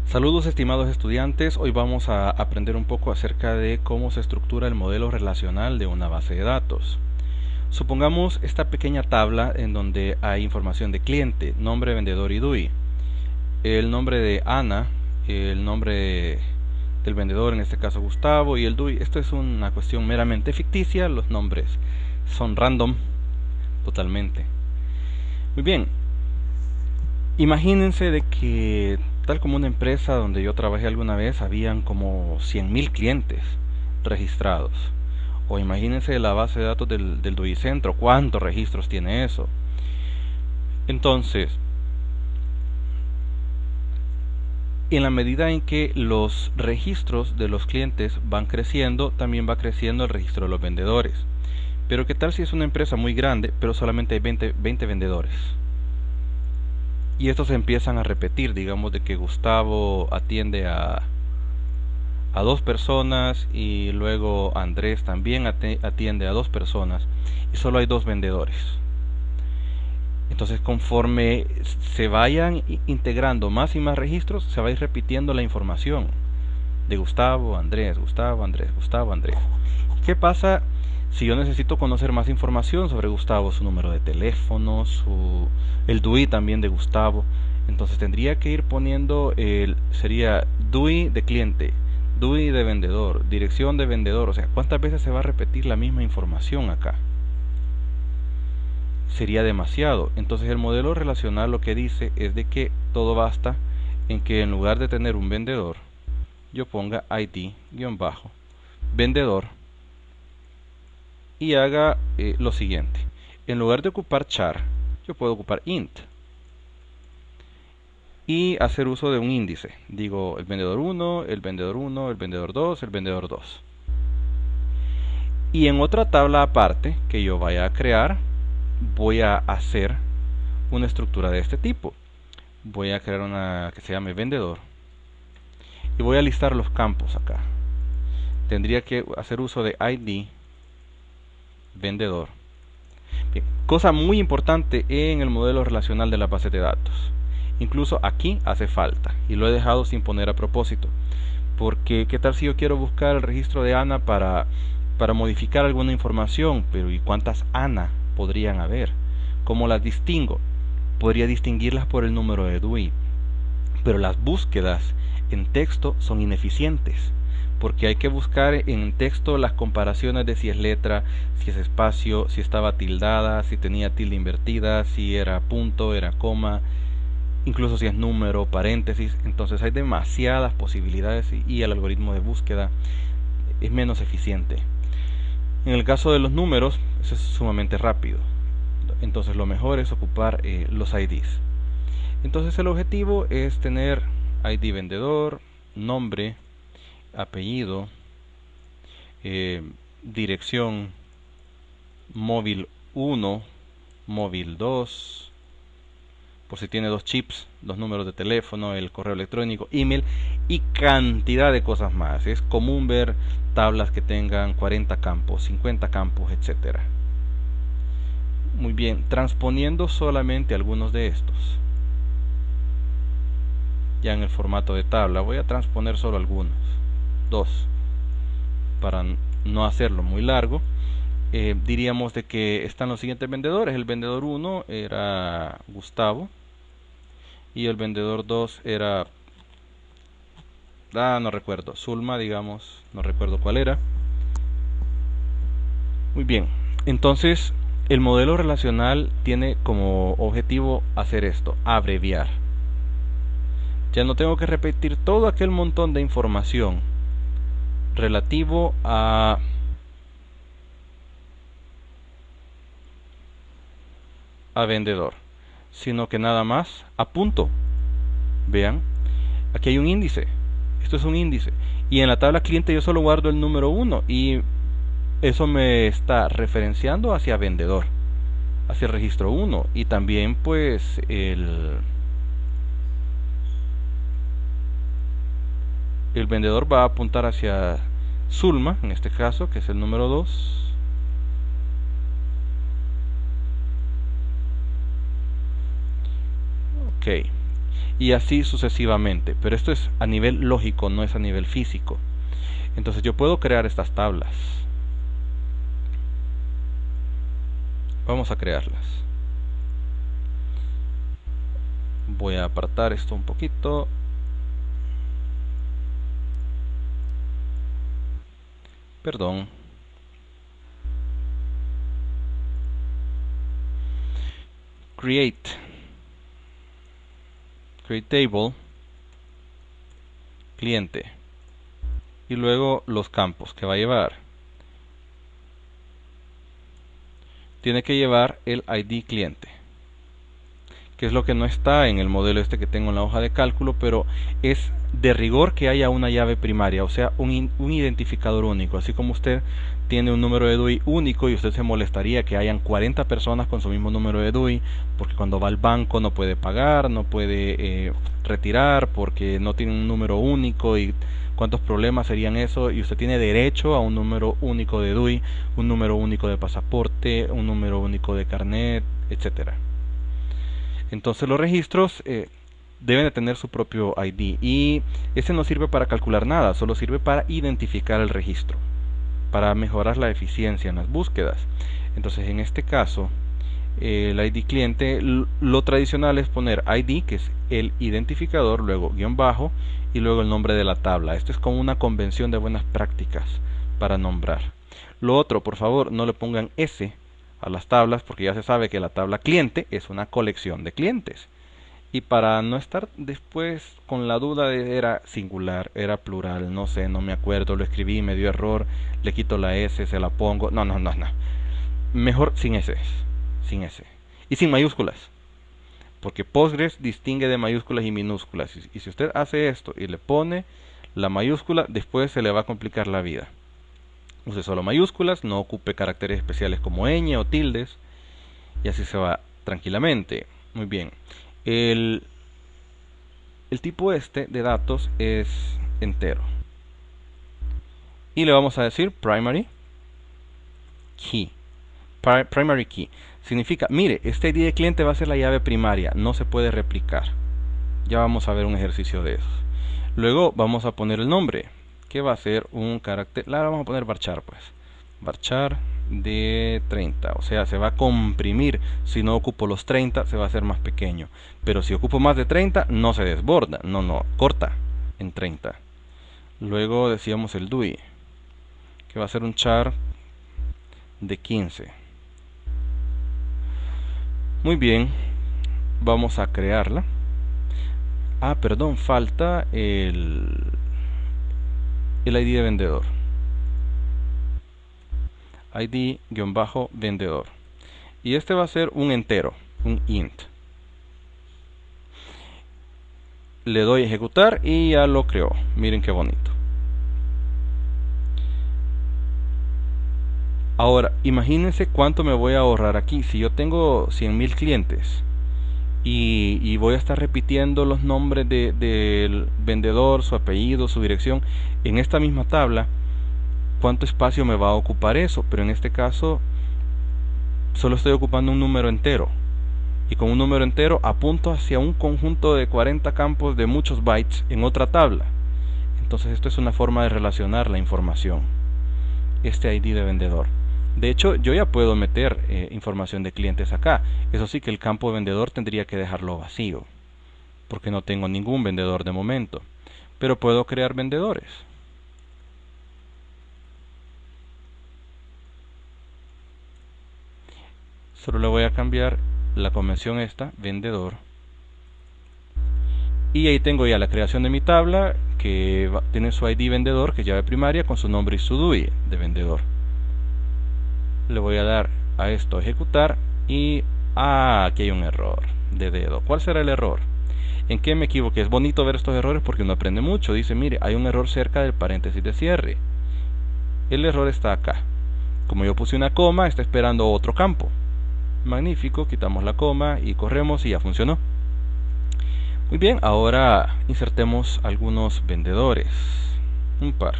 Saludos estimados estudiantes, hoy vamos a aprender un poco acerca de cómo se estructura el modelo relacional de una base de datos. Supongamos esta pequeña tabla en donde hay información de cliente, nombre, vendedor y DUI. El nombre de Ana, el nombre del vendedor, en este caso Gustavo, y el DUI. Esto es una cuestión meramente ficticia, los nombres son random totalmente. Muy bien, imagínense de que tal como una empresa donde yo trabajé alguna vez, habían como 100.000 clientes registrados. O imagínense la base de datos del DUI Centro, ¿cuántos registros tiene eso? Entonces, en la medida en que los registros de los clientes van creciendo, también va creciendo el registro de los vendedores. Pero ¿qué tal si es una empresa muy grande, pero solamente hay 20 vendedores? Y estos se empiezan a repetir, digamos de que Gustavo atiende a 2 personas y luego Andrés también atiende a 2 personas y solo hay 2 vendedores. Entonces, conforme se vayan integrando más y más registros, se va a ir repitiendo la información de Gustavo, Andrés, Gustavo, Andrés, Gustavo, Andrés. ¿Qué pasa si yo necesito conocer más información sobre Gustavo, su número de teléfono, el DUI también de Gustavo? Entonces tendría que ir poniendo sería DUI de cliente, DUI de vendedor, dirección de vendedor. O sea, ¿cuántas veces se va a repetir la misma información acá? Sería demasiado. Entonces el modelo relacional lo que dice es de que todo basta en que en lugar de tener un vendedor, yo ponga ID-vendedor y haga lo siguiente. En lugar de ocupar char, yo puedo ocupar int y hacer uso de un índice. Digo el vendedor 1, el vendedor 1, el vendedor 2, el vendedor 2. Y en otra tabla aparte que yo vaya a crear, voy a hacer una estructura de este tipo. Voy a crear una que se llame vendedor y voy a listar los campos acá. Tendría que hacer uso de ID vendedor. Bien, cosa muy importante en el modelo relacional de la base de datos. Incluso aquí hace falta y lo he dejado sin poner a propósito. Porque qué tal si yo quiero buscar el registro de Ana para modificar alguna información, pero ¿y cuántas Ana podrían haber? ¿Cómo las distingo? Podría distinguirlas por el número de DUI, pero las búsquedas en texto son ineficientes, porque hay que buscar en texto las comparaciones de si es letra, si es espacio, si estaba tildada, si tenía tilde invertida, si era punto, era coma, incluso si es número, paréntesis. Entonces hay demasiadas posibilidades y el algoritmo de búsqueda es menos eficiente. En el caso de los números, eso es sumamente rápido. Entonces lo mejor es ocupar los IDs. Entonces el objetivo es tener ID vendedor, nombre, apellido, dirección, móvil 1, móvil 2, por si tiene 2 chips, los números de teléfono, el correo electrónico, email y cantidad de cosas más. Es común ver tablas que tengan 40 campos, 50 campos, etcétera. Muy bien, transponiendo solamente algunos de estos. Ya en el formato de tabla voy a transponer solo algunos, 2, para no hacerlo muy largo. Diríamos de que están los siguientes vendedores. El vendedor 1 era Gustavo y el vendedor 2 era no recuerdo, Zulma, digamos, no recuerdo cuál era. Muy bien, entonces el modelo relacional tiene como objetivo hacer esto, abreviar. Ya no tengo que repetir todo aquel montón de información relativo a vendedor, sino que nada más apunto. Vean, aquí hay un índice. Esto es un índice. Y en la tabla cliente yo solo guardo el número 1 y eso me está referenciando hacia vendedor, hacia el registro 1. Y también pues el vendedor va a apuntar hacia Zulma, en este caso, que es el número 2. Ok. y así sucesivamente. Pero esto es a nivel lógico, no es a nivel físico. Entonces yo puedo crear estas tablas. Vamos a crearlas. Voy a apartar esto un poquito. Perdón. Create table, cliente, y luego los campos que va a llevar. Tiene que llevar el ID cliente, que es lo que no está en el modelo este que tengo en la hoja de cálculo, pero es de rigor que haya una llave primaria, o sea, un identificador único. Así como usted tiene un número de DUI único y usted se molestaría que hayan 40 personas con su mismo número de DUI, porque cuando va al banco no puede pagar, no puede retirar, porque no tiene un número único, y cuántos problemas serían eso. Y usted tiene derecho a un número único de DUI, un número único de pasaporte, un número único de carnet, etcétera. Entonces los registros deben de tener su propio ID, y ese no sirve para calcular nada, solo sirve para identificar el registro, para mejorar la eficiencia en las búsquedas. Entonces en este caso el ID cliente, lo tradicional es poner ID, que es el identificador, luego guión bajo y luego el nombre de la tabla. Esto es como una convención de buenas prácticas para nombrar. Lo otro, por favor, no le pongan S a las tablas, porque ya se sabe que la tabla cliente es una colección de clientes. Y para no estar después con la duda de era singular, era plural, no sé, no me acuerdo, lo escribí, me dio error, le quito la S, se la pongo. No. Mejor sin S. Sin S. Y sin mayúsculas. Porque Postgres distingue de mayúsculas y minúsculas. Y si usted hace esto y le pone la mayúscula, después se le va a complicar la vida. Use solo mayúsculas, no ocupe caracteres especiales como ñ o tildes, y así se va tranquilamente. Muy bien. El tipo este de datos es entero. Y le vamos a decir primary key. Primary key significa, mire, este ID de cliente va a ser la llave primaria, no se puede replicar. Ya vamos a ver un ejercicio de esos. Luego vamos a poner el nombre, que va a ser un carácter, la vamos a poner varchar, pues. Varchar de 30, o sea, se va a comprimir. Si no ocupo los 30, se va a hacer más pequeño. Pero si ocupo más de 30, no se desborda, no, corta en 30. Luego decíamos el DUI, que va a ser un char de 15. Muy bien, vamos a crearla. Perdón, falta el ID de vendedor. ID-vendedor. Y este va a ser un entero, un int. Le doy a ejecutar y ya lo creó. Miren qué bonito. Ahora, imagínense cuánto me voy a ahorrar aquí. Si yo tengo 100.000 clientes y voy a estar repitiendo los nombres del vendedor, su apellido, su dirección en esta misma tabla, ¿cuánto espacio me va a ocupar eso? Pero en este caso solo estoy ocupando un número entero, y con un número entero apunto hacia un conjunto de 40 campos de muchos bytes en otra tabla. Entonces esto es una forma de relacionar la información, este ID de vendedor. De hecho, yo ya puedo meter información de clientes acá. Eso sí, que el campo vendedor tendría que dejarlo vacío, porque no tengo ningún vendedor de momento. Pero puedo crear vendedores. Solo le voy a cambiar la convención esta, vendedor. Y ahí tengo ya la creación de mi tabla, que tiene su ID vendedor, que es llave primaria, con su nombre y su DUI de vendedor. Le voy a dar a esto a ejecutar y aquí hay un error de dedo. ¿Cuál será el error? ¿En qué me equivoqué? Es bonito ver estos errores porque uno aprende mucho. Dice, mire, hay un error cerca del paréntesis de cierre. El error está acá. Como yo puse una coma, está esperando otro campo. Magnífico, quitamos la coma y corremos y ya funcionó. Muy bien, ahora insertemos algunos vendedores. Un par.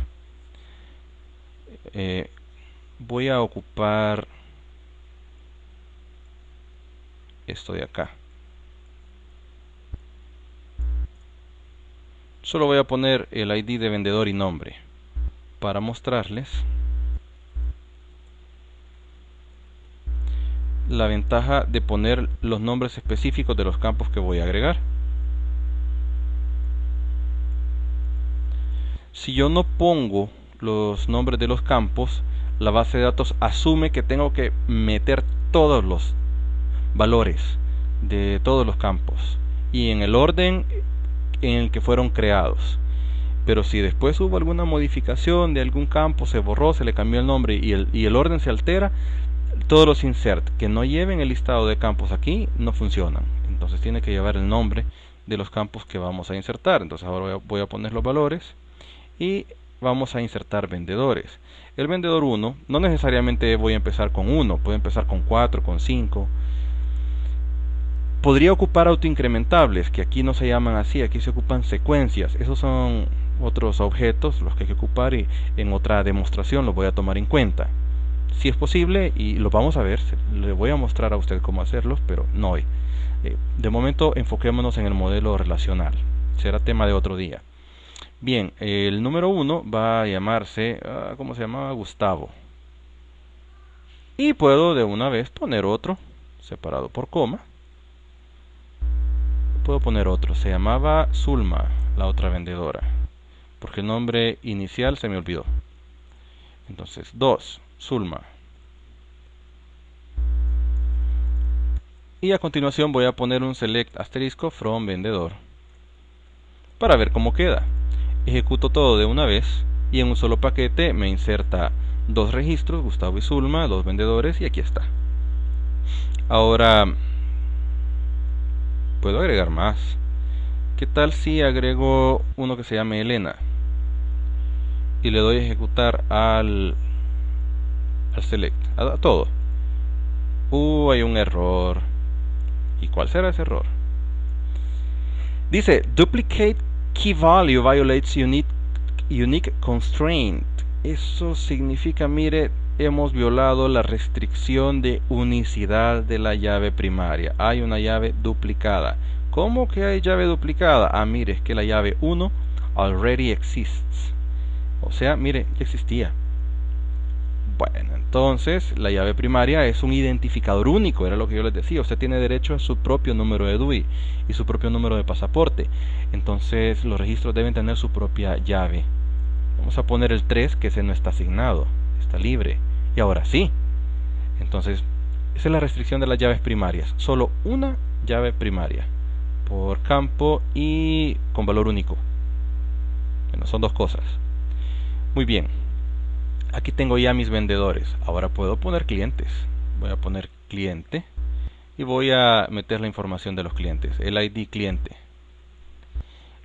Voy a ocupar esto de acá. Solo voy a poner el ID de vendedor y nombre para mostrarles la ventaja de poner los nombres específicos de los campos que voy a agregar. Si yo no pongo los nombres de los campos, la base de datos asume que tengo que meter todos los valores de todos los campos y en el orden en el que fueron creados. Pero si después hubo alguna modificación de algún campo, se borró, se le cambió el nombre y el orden se altera, todos los insert que no lleven el listado de campos aquí no funcionan. Entonces tiene que llevar el nombre de los campos que vamos a insertar. Entonces ahora voy a poner los valores y vamos a insertar vendedores. El vendedor 1, no necesariamente voy a empezar con 1, puedo empezar con 4, con 5. Podría ocupar autoincrementables, que aquí no se llaman así, aquí se ocupan secuencias. Esos son otros objetos los que hay que ocupar y en otra demostración los voy a tomar en cuenta. Si es posible, y lo vamos a ver, le voy a mostrar a usted cómo hacerlos, pero no hoy. De momento enfoquémonos en el modelo relacional. Será tema de otro día. Bien, el número 1 va a llamarse, ¿cómo se llamaba? Gustavo. Y puedo de una vez poner otro, separado por coma. Puedo poner otro, se llamaba Zulma, la otra vendedora, porque el nombre inicial se me olvidó. Entonces, 2, Zulma. Y a continuación voy a poner un select asterisco from vendedor para ver cómo queda. Ejecuto todo de una vez y en un solo paquete me inserta dos registros, Gustavo y Zulma, dos vendedores, y aquí está. Ahora puedo agregar más. ¿Qué tal si agrego uno que se llame Elena y le doy a ejecutar al select, a todo? Hay un error. ¿Y cuál será ese error? Dice duplicate key value violates unique constraint. Eso significa, mire, hemos violado la restricción de unicidad de la llave primaria. Hay una llave duplicada. ¿Cómo que hay llave duplicada? Mire, es que la llave 1 already exists. O sea, mire, ya existía. Bueno, entonces la llave primaria es un identificador único, era lo que yo les decía. Usted tiene derecho a su propio número de DUI y su propio número de pasaporte. Entonces los registros deben tener su propia llave. Vamos a poner el 3, que ese no está asignado, está libre. Y ahora sí. Entonces, esa es la restricción de las llaves primarias. Solo una llave primaria por campo y con valor único. Bueno, son dos cosas. Muy bien. Aquí tengo ya mis vendedores. Ahora puedo poner clientes. Voy a poner cliente y voy a meter la información de los clientes, el ID cliente.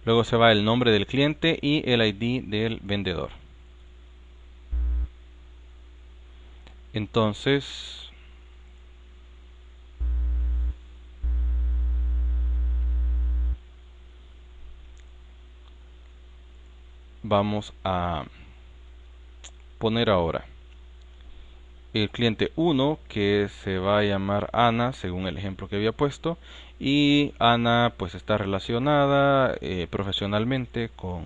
Luego se va el nombre del cliente y el ID del vendedor. Entonces, vamos a poner ahora el cliente 1, que se va a llamar Ana según el ejemplo que había puesto, y Ana pues está relacionada profesionalmente con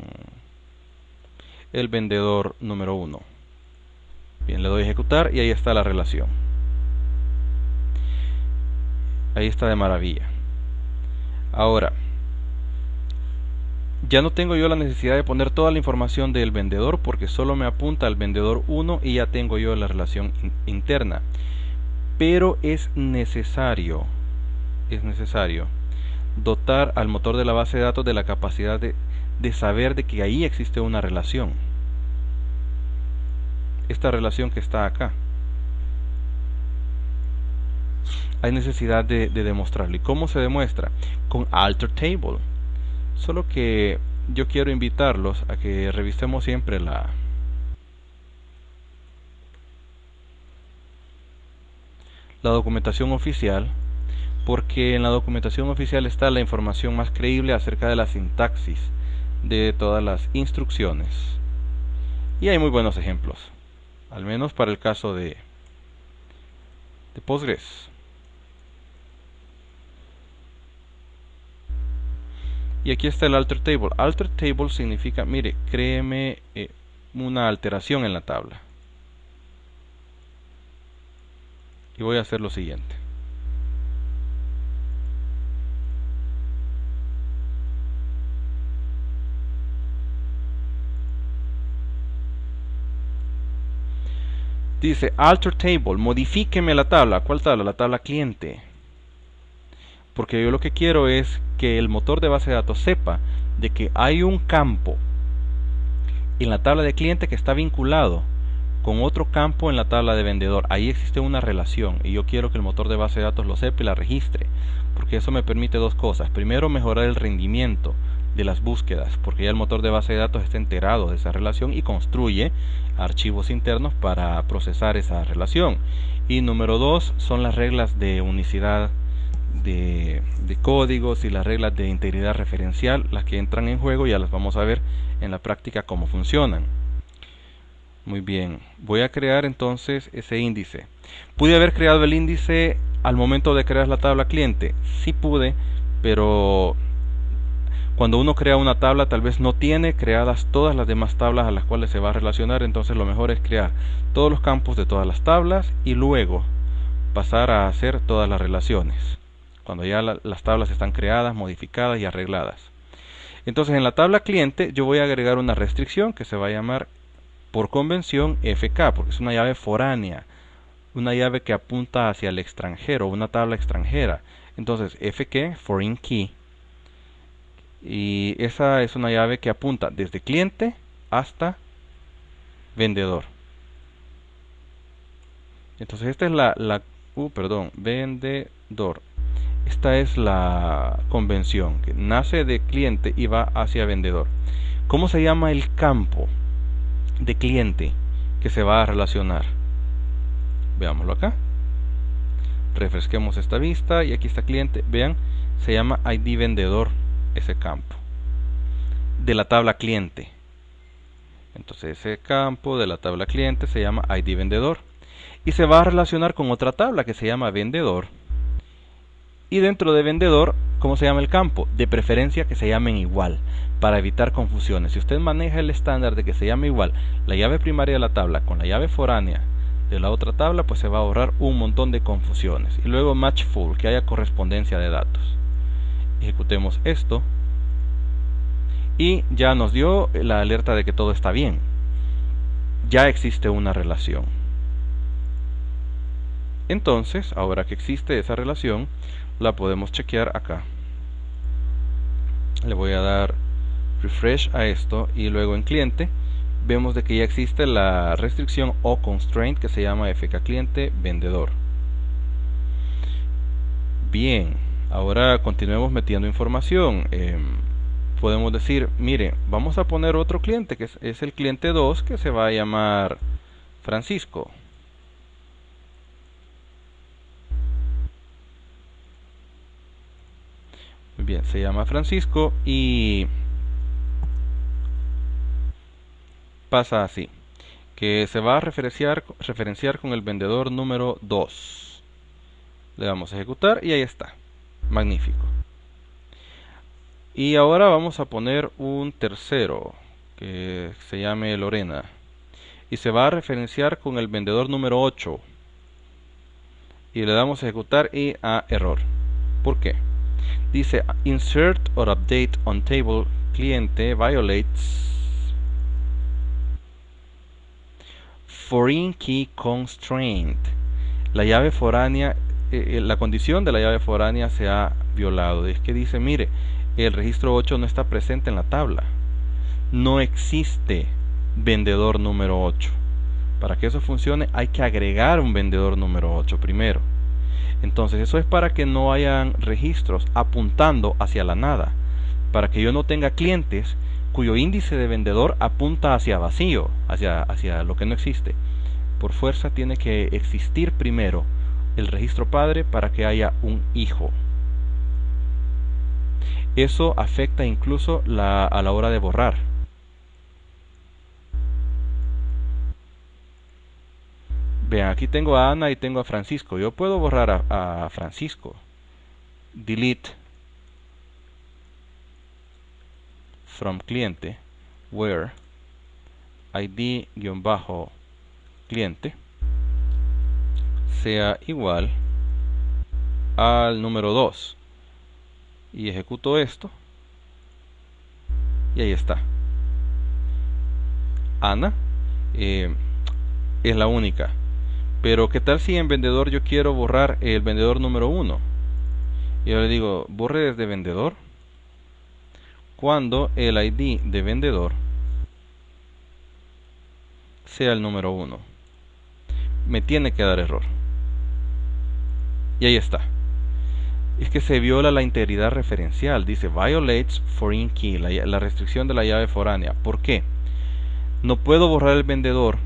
el vendedor número 1. Bien, le doy a ejecutar y ahí está la relación. Ahí está de maravilla. Ahora, ya no tengo yo la necesidad de poner toda la información del vendedor porque solo me apunta al vendedor 1 y ya tengo yo la relación interna. Pero es necesario dotar al motor de la base de datos de la capacidad de saber de que ahí existe una relación. Esta relación que está acá. Hay necesidad de demostrarlo. ¿Y cómo se demuestra? Con alter table. Solo que yo quiero invitarlos a que revisemos siempre la documentación oficial, porque en la documentación oficial está la información más creíble acerca de la sintaxis de todas las instrucciones. Y hay muy buenos ejemplos, al menos para el caso de Postgres. Y aquí está el alter table. Alter table significa, mire, créeme una alteración en la tabla. Y voy a hacer lo siguiente. Dice alter table, modifíqueme la tabla. ¿Cuál tabla? La tabla cliente. Porque yo lo que quiero es que el motor de base de datos sepa de que hay un campo en la tabla de cliente que está vinculado con otro campo en la tabla de vendedor. Ahí existe una relación y yo quiero que el motor de base de datos lo sepa y la registre, porque eso me permite dos cosas. Primero, mejorar el rendimiento de las búsquedas, porque ya el motor de base de datos está enterado de esa relación y construye archivos internos para procesar esa relación. Y número dos, son las reglas de unicidad de códigos y las reglas de integridad referencial las que entran en juego. Ya las vamos a ver en la práctica cómo funcionan. Muy bien, voy a crear entonces ese índice. ¿Pude haber creado el índice al momento de crear la tabla cliente? Sí pude, pero cuando uno crea una tabla tal vez no tiene creadas todas las demás tablas a las cuales se va a relacionar. Entonces lo mejor es crear todos los campos de todas las tablas y luego pasar a hacer todas las relaciones cuando ya las tablas están creadas, modificadas y arregladas. Entonces en la tabla cliente yo voy a agregar una restricción que se va a llamar por convención FK, porque es una llave foránea, una llave que apunta hacia el extranjero, una tabla extranjera. Entonces FK, foreign key, y esa es una llave que apunta desde cliente hasta vendedor. Entonces esta es vendedor. Esta es la convención que nace de cliente y va hacia vendedor. ¿Cómo se llama el campo de cliente que se va a relacionar? Veámoslo acá. Refresquemos esta vista y aquí está cliente. Vean, se llama ID vendedor ese campo de la tabla cliente. Entonces ese campo de la tabla cliente se llama ID vendedor y se va a relacionar con otra tabla que se llama vendedor. Y dentro de vendedor, ¿cómo se llama el campo? De preferencia que se llamen igual, para evitar confusiones. Si usted maneja el estándar de que se llame igual la llave primaria de la tabla con la llave foránea de la otra tabla, pues se va a ahorrar un montón de confusiones. Y luego match full, que haya correspondencia de datos. Ejecutemos esto y ya nos dio la alerta de que todo está bien. Ya existe una relación. Entonces, ahora que existe esa relación, la podemos chequear acá. Le voy a dar refresh a esto y luego en cliente vemos de que ya existe la restricción o constraint que se llama FK cliente vendedor. Bien, ahora continuemos metiendo información. Podemos decir, mire, vamos a poner otro cliente que es el cliente 2, que se va a llamar Francisco. Muy bien, se llama Francisco y pasa así, que se va a referenciar con el vendedor número 2. Le damos a ejecutar y ahí está. Magnífico. Y ahora vamos a poner un tercero que se llame Lorena y se va a referenciar con el vendedor número 8 y le damos a ejecutar y a error. ¿Por qué? Dice insert or update on table cliente violates foreign key constraint. La llave foránea, la condición de la llave foránea se ha violado. Es que dice, mire, el registro 8 no está presente en la tabla. No existe vendedor número 8. Para que eso funcione hay que agregar un vendedor número 8 primero. Entonces eso es para que no hayan registros apuntando hacia la nada. Para que yo no tenga clientes cuyo índice de vendedor apunta hacia vacío, hacia lo que no existe. Por fuerza tiene que existir primero el registro padre para que haya un hijo. Eso afecta incluso a la hora de borrar. Vean, aquí tengo a Ana y tengo a Francisco. Yo puedo borrar a Francisco. Delete. from cliente where id-cliente sea igual al número 2 y ejecuto esto y ahí está. Ana es la única, pero ¿qué tal si en vendedor yo quiero borrar el vendedor número 1? Yo le digo borre desde vendedor cuando el ID de vendedor sea el número 1. Me tiene que dar error. Y ahí está. Es que se viola la integridad referencial. Dice violates foreign key, la restricción de la llave foránea. ¿Por qué? No puedo borrar el vendedor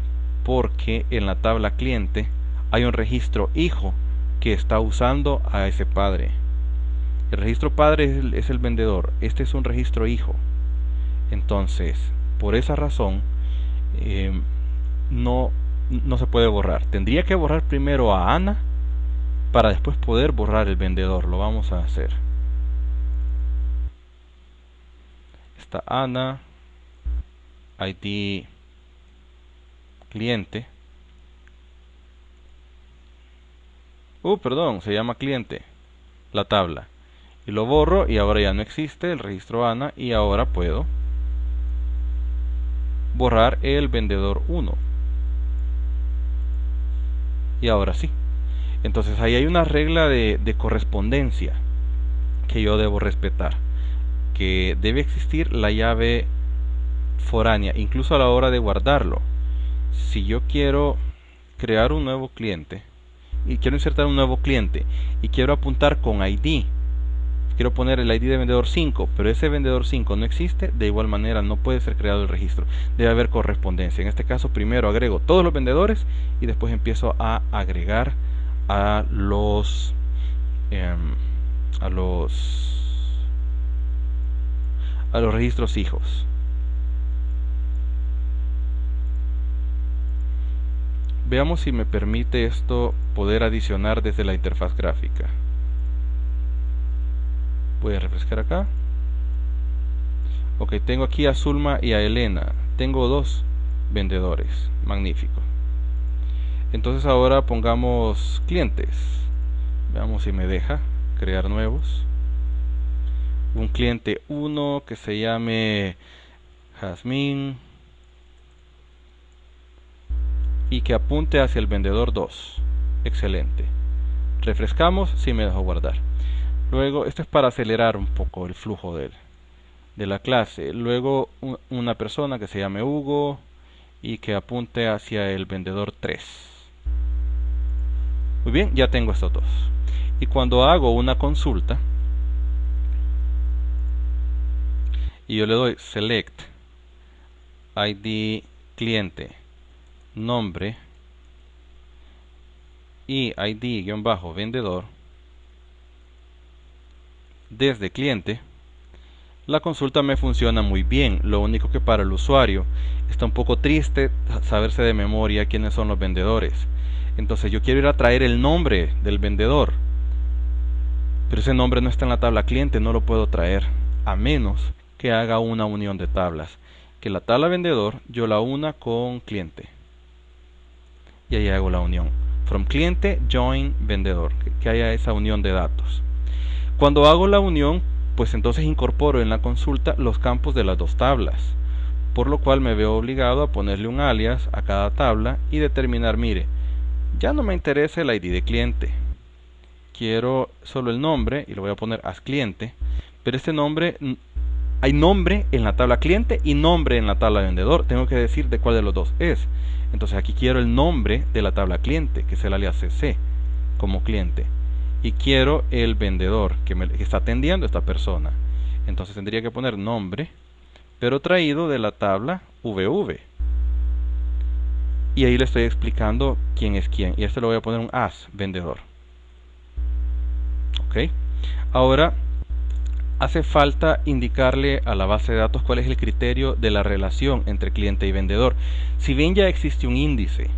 porque en la tabla cliente hay un registro hijo que está usando a ese padre. El registro padre es el vendedor. Este es un registro hijo. Entonces, por esa razón, no se puede borrar. Tendría que borrar primero a Ana para después poder borrar el vendedor. Lo vamos a hacer. Está Ana, ID cliente. Perdón, se llama cliente la tabla. Y lo borro y ahora ya no existe el registro Ana y ahora puedo borrar el vendedor 1. Y ahora sí. Entonces ahí hay una regla de correspondencia que yo debo respetar, que debe existir la llave foránea, incluso a la hora de guardarlo. Si yo quiero crear un nuevo cliente y quiero insertar un nuevo cliente y quiero apuntar con ID, quiero poner el ID de vendedor 5, pero ese vendedor 5 no existe, de igual manera no puede ser creado el registro. Debe haber correspondencia. En este caso primero agrego todos los vendedores y después empiezo a agregar a los registros hijos. Veamos si me permite esto poder adicionar desde la interfaz gráfica. Voy a refrescar acá. Ok, tengo aquí a Zulma y a Elena. Tengo 2 vendedores. Magnífico. Entonces ahora pongamos clientes. Veamos si me deja crear nuevos. Un cliente 1 que se llame Jazmín y que apunte hacia el vendedor 2. Excelente. Refrescamos si me dejó guardar. Luego, esto es para acelerar un poco el flujo de la clase. Luego una persona que se llame Hugo y que apunte hacia el vendedor 3. Muy bien, ya tengo estos 2. Y cuando hago una consulta y yo le doy select ID cliente nombre y ID-vendedor desde cliente, la consulta me funciona muy bien. Lo único que para el usuario está un poco triste saberse de memoria quiénes son los vendedores. Entonces yo quiero ir a traer el nombre del vendedor, pero ese nombre no está en la tabla cliente, no lo puedo traer a menos que haga una unión de tablas, que la tabla vendedor yo la una con cliente y ahí hago la unión from cliente join vendedor, que haya esa unión de datos. Cuando hago la unión, pues entonces incorporo en la consulta los campos de las 2 tablas, por lo cual me veo obligado a ponerle un alias a cada tabla y determinar, mire, ya no me interesa el ID de cliente, quiero solo el nombre y lo voy a poner as cliente, pero este nombre, hay nombre en la tabla cliente y nombre en la tabla de vendedor, tengo que decir de cuál de los 2 es. Entonces aquí quiero el nombre de la tabla cliente, que es el alias CC como cliente, y quiero el vendedor que está atendiendo esta persona. Entonces tendría que poner nombre, pero traído de la tabla VV. Y ahí le estoy explicando quién es quién. Y a este le voy a poner un as vendedor. Ok. Ahora hace falta indicarle a la base de datos cuál es el criterio de la relación entre cliente y vendedor. Si bien ya existe un índice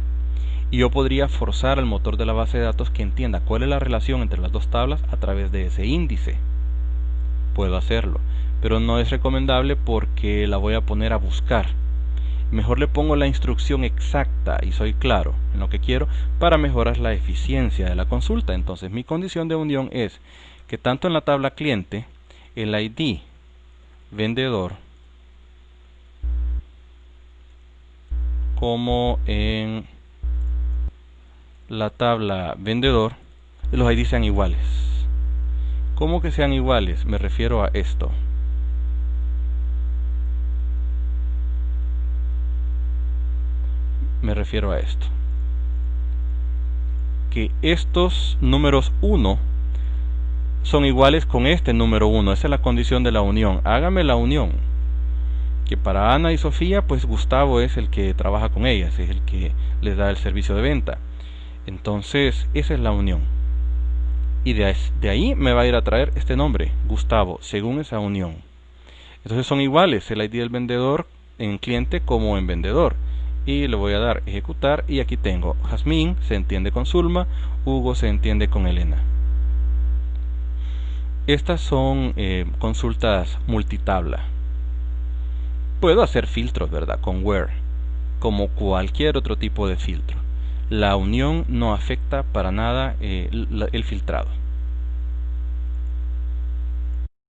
y yo podría forzar al motor de la base de datos que entienda cuál es la relación entre las 2 tablas a través de ese índice, puedo hacerlo. pero no es recomendable porque la voy a poner a buscar. Mejor le pongo la instrucción exacta y soy claro en lo que quiero para mejorar la eficiencia de la consulta. Entonces mi condición de unión es que tanto en la tabla cliente el ID vendedor como en la tabla vendedor los ID sean iguales. ¿Cómo que sean iguales? Me refiero a esto. Que estos números 1 son iguales con este número 1. Esa es la condición de la unión. Hágame la unión. Que para Ana y Sofía, pues Gustavo es el que trabaja con ellas, es el que les da el servicio de venta. Entonces, esa es la unión. Y de ahí me va a ir a traer este nombre, Gustavo, según esa unión. Entonces son iguales el ID del vendedor en cliente como en vendedor. Y le voy a dar ejecutar y aquí tengo Jazmín se entiende con Zulma, Hugo se entiende con Elena. Estas son consultas multitabla. Puedo hacer filtros, ¿verdad? Con where, como cualquier otro tipo de filtro. La unión no afecta para nada el filtrado.